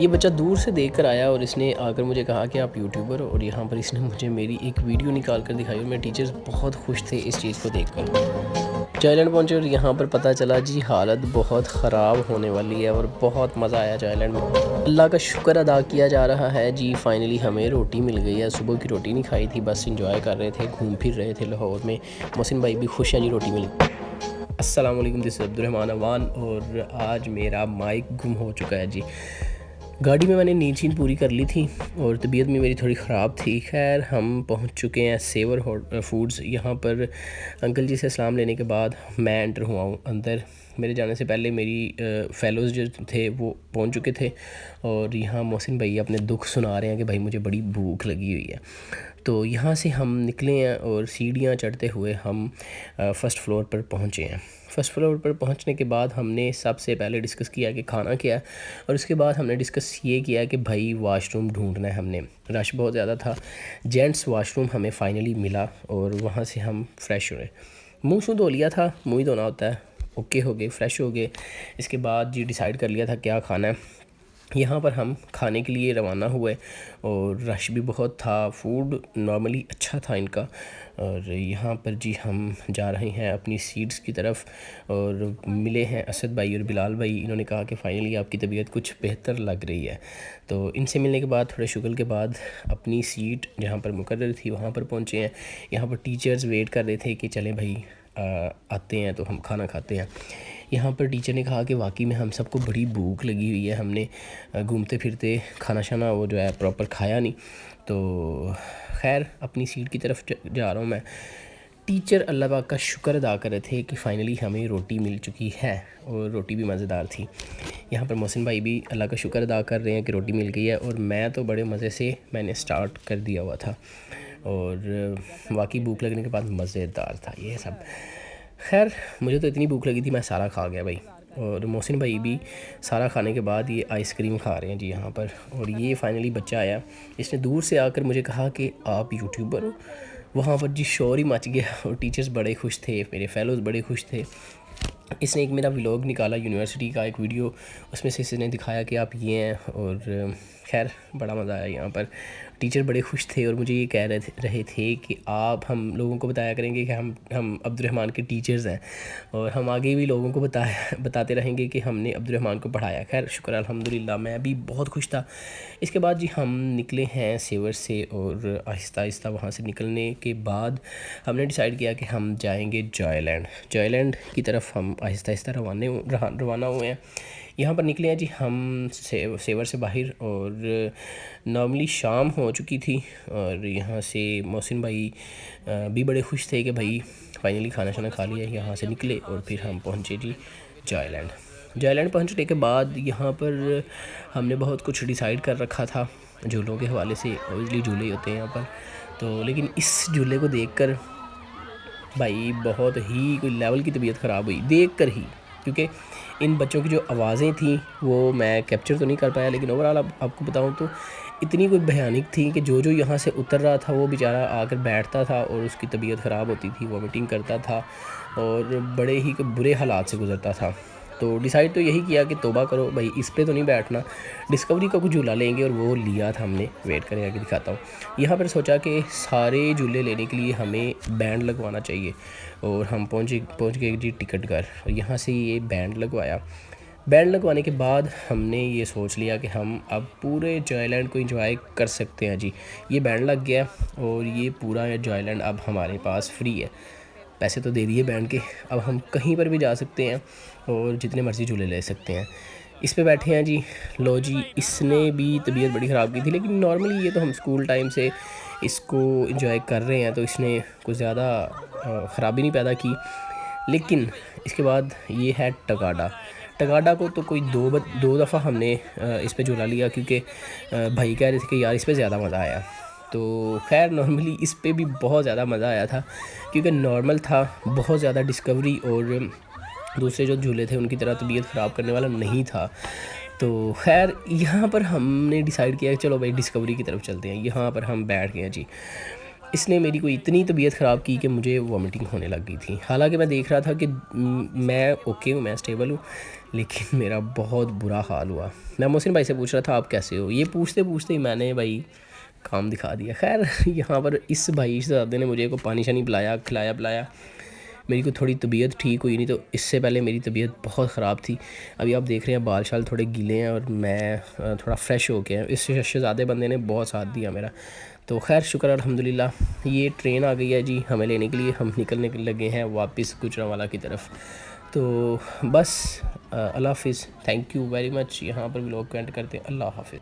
ये बच्चा दूर से देख कर आया और इसने आकर मुझे कहा कि आप यूट्यूबर हो, और यहाँ पर इसने मुझे मेरी एक वीडियो निकाल कर दिखाई और मेरे टीचर्स बहुत खुश थे इस चीज़ को देखकर। चाइलैंड पहुँचे और यहाँ पर पता चला जी हालत बहुत ख़राब होने वाली है और बहुत मज़ा आया चाइलैंड में। अल्लाह का शुक्र अदा किया जा रहा है जी, फाइनली हमें रोटी मिल गई है। सुबह की रोटी नहीं खाई थी, बस इंजॉय कर रहे थे, घूम फिर रहे थे लाहौर में। मोहसिन भाई भी खुश हैं जी रोटी मिल गई। अस्सलाम वालेकुम, दिस अब्दुर्रहमान अवान। और आज मेरा माइक गुम हो चुका है जी। गाड़ी में मैंने नींद पूरी कर ली थी और तबीयत में मेरी थोड़ी ख़राब थी। खैर हम पहुंच चुके हैं सेवर फूड्स। यहाँ पर अंकल जी से सलाम लेने के बाद मैं एंटर हुआ हूँ अंदर। मेरे जाने से पहले मेरी फ़ेलोज़ जो थे वो पहुंच चुके थे और यहाँ मोहसिन भाई अपने दुख सुना रहे हैं कि भाई मुझे बड़ी भूख लगी हुई है। तो यहाँ से हम निकले हैं और सीढ़ियाँ चढ़ते हुए हम फ़र्स्ट फ्लोर पर पहुँचे हैं। फ़र्स्ट फ्लोर पर पहुँचने के बाद हमने सबसे पहले डिस्कस किया कि खाना क्या है, और उसके बाद हमने डिस्कस ये किया कि भाई वॉशरूम ढूंढना है हमने। रश बहुत ज़्यादा था, जेंट्स वॉशरूम हमें फ़ाइनली मिला और वहाँ से हम फ़्रेश हुए। मुँह शूँ धो लिया था, मुँह ही धोना होता है। ओके हो गए, फ़्रेश हो गए। इसके बाद जी डिसाइड कर लिया था क्या खाना है। यहाँ पर हम खाने के लिए रवाना हुए और रश भी बहुत था। फूड नॉर्मली अच्छा था इनका। और यहाँ पर जी हम जा रहे हैं अपनी सीट्स की तरफ और मिले हैं असद भाई और बिलाल भाई। इन्होंने कहा कि फ़ाइनली आपकी तबीयत कुछ बेहतर लग रही है। तो इनसे मिलने के बाद थोड़े शुगल के बाद अपनी सीट जहाँ पर मुकर्रर थी वहाँ पर पहुँचे हैं। यहाँ पर टीचर्स वेट कर रहे थे कि चलें भाई आते हैं तो हम खाना खाते हैं। यहाँ पर टीचर ने कहा कि वाकई में हम सबको बड़ी भूख लगी हुई है, हमने घूमते फिरते खाना शाना वो जो है प्रॉपर खाया नहीं। तो खैर अपनी सीट की तरफ जा रहा हूँ मैं। टीचर अल्लाह पाक का शुक्र अदा कर रहे थे कि फ़ाइनली हमें रोटी मिल चुकी है और रोटी भी मज़ेदार थी। यहाँ पर मोहसिन भाई भी अल्लाह का शुक्र अदा कर रहे हैं कि रोटी मिल गई है, और मैं तो बड़े मज़े से मैंने स्टार्ट कर दिया हुआ था और वाकई भूख लगने के बाद मज़ेदार था ये सब। खैर मुझे तो इतनी भूख लगी थी मैं सारा खा गया भाई। और मोहसिन भाई भी सारा खाने के बाद ये आइसक्रीम खा रहे हैं जी यहाँ पर। और ये फाइनली बच्चा आया, इसने दूर से आकर मुझे कहा कि आप यूट्यूबर हो। वहाँ पर जी शोर ही मच गया और टीचर्स बड़े खुश थे, मेरे फेलोज़ बड़े खुश थे। इसने एक मेरा व्लॉग निकाला यूनिवर्सिटी का एक वीडियो, उसमें से इसने दिखाया कि आप ये हैं। और खैर बड़ा मज़ा आया यहाँ पर। टीचर बड़े खुश थे और मुझे ये कह रहे थे कि आप हम लोगों को बताया करेंगे कि हम अब्दुर्रहमान के टीचर्स हैं, और हम आगे भी लोगों को बताते रहेंगे कि हमने अब्दुर्रहमान को पढ़ाया। खैर शुक्र अल्हम्दुलिल्लाह, मैं भी बहुत खुश था। इसके बाद जी हम निकले हैं सेवर से और आहिस्ता आहिस्ता वहाँ से निकलने के बाद हमने डिसाइड किया कि हम जाएंगे जॉयलैंड की तरफ। हम आहिस्ता आहिस्ता रवाना हुए हैं। यहाँ पर निकले हैं जी हम सेवर से बाहर, और नॉर्मली शाम हो चुकी थी। और यहाँ से मोहसिन भाई भी बड़े खुश थे कि भाई फाइनली खाना शाना खा लिया। यहाँ से निकले और फिर हम पहुँचे जी जॉयलैंड पहुँचने के बाद यहाँ पर हमने बहुत कुछ डिसाइड कर रखा था झूलों के हवाले से। ऑब्वियसली झूले होते हैं यहाँ पर, तो लेकिन इस झूले को देखकर भाई बहुत ही कोई लेवल की तबीयत ख़राब हुई देख कर ही, क्योंकि इन बच्चों की जो आवाज़ें थी वो मैं कैप्चर तो नहीं कर पाया, लेकिन ओवरऑल आपको बताऊं तो इतनी कोई भयानक थी कि जो यहाँ से उतर रहा था वो बेचारा आकर बैठता था और उसकी तबीयत ख़राब होती थी, वॉमिटिंग करता था और बड़े ही बुरे हालात से गुज़रता था। तो डिसाइड तो यही किया कि तौबा करो भाई, इस पे तो नहीं बैठना, डिस्कवरी का कुछ झूला लेंगे, और वो लिया था हमने। वेट करें आगे दिखाता हूँ। यहाँ पर सोचा कि सारे झूले लेने के लिए हमें बैंड लगवाना चाहिए, और हम पहुँच गए जी टिकट घर। और यहाँ से ये बैंड लगवाया। बैंड लगवाने के बाद हमने ये सोच लिया कि हम अब पूरे जॉयलैंड को एंजॉय कर सकते हैं जी। ये बैंड लग गया और ये पूरा जॉयलैंड अब हमारे पास फ्री है। पैसे तो दे दिए बैंड के, अब हम कहीं पर भी जा सकते हैं और जितने मर्ज़ी झूले ले सकते हैं। इस पे बैठे हैं जी। लो जी, इसने भी तबीयत बड़ी ख़राब की थी, लेकिन नॉर्मली ये तो हम स्कूल टाइम से इसको एंजॉय कर रहे हैं, तो इसने कुछ ज़्यादा ख़राबी नहीं पैदा की। लेकिन इसके बाद ये है टगाडा को तो कोई दो दफ़ा हमने इस पे झूला लिया, क्योंकि भाई कह रहे थे कि यार इस पे ज़्यादा मज़ा आया। तो खैर नॉर्मली इस पे भी बहुत ज़्यादा मज़ा आया था, क्योंकि नॉर्मल था, बहुत ज़्यादा डिस्कवरी और दूसरे जो झूले थे उनकी तरह तबीयत ख़राब करने वाला नहीं था। तो खैर यहाँ पर हमने डिसाइड किया कि चलो भाई डिस्कवरी की तरफ चलते हैं। यहाँ पर हम बैठ गए जी। इसने मेरी कोई इतनी तबीयत ख़राब की कि मुझे वॉमिटिंग होने लग गई थी। हालांकि मैं देख रहा था कि मैं ओके हूँ, मैं स्टेबल हूँ, लेकिन मेरा बहुत बुरा हाल हुआ। मैं मोहसिन भाई से पूछ रहा था आप कैसे हो, ये पूछते पूछते ही मैंने भाई काम दिखा दिया। खैर यहाँ पर इस भाई साहब ने मुझे को पानी शानी पिलाया, खिलाया पिलाया, मेरी को थोड़ी तबीयत ठीक हुई। नहीं तो इससे पहले मेरी तबीयत बहुत ख़राब थी। अभी आप देख रहे हैं बाल शाल थोड़े गीले हैं और मैं थोड़ा फ्रेश हो गया। इस शहज़ादे बंदे ने बहुत साथ दिया मेरा। तो खैर शुक्र अल्हम्दुलिल्लाह। ये ट्रेन आ गई है जी हमें लेने के लिए, हम निकलने लगे हैं वापस गुजरांवाला की तरफ। तो बस अल्लाह हाफिज़, थैंक यू वेरी मच। यहाँ पर व्लॉग को एंड करते हैं, अल्लाह हाफिज़।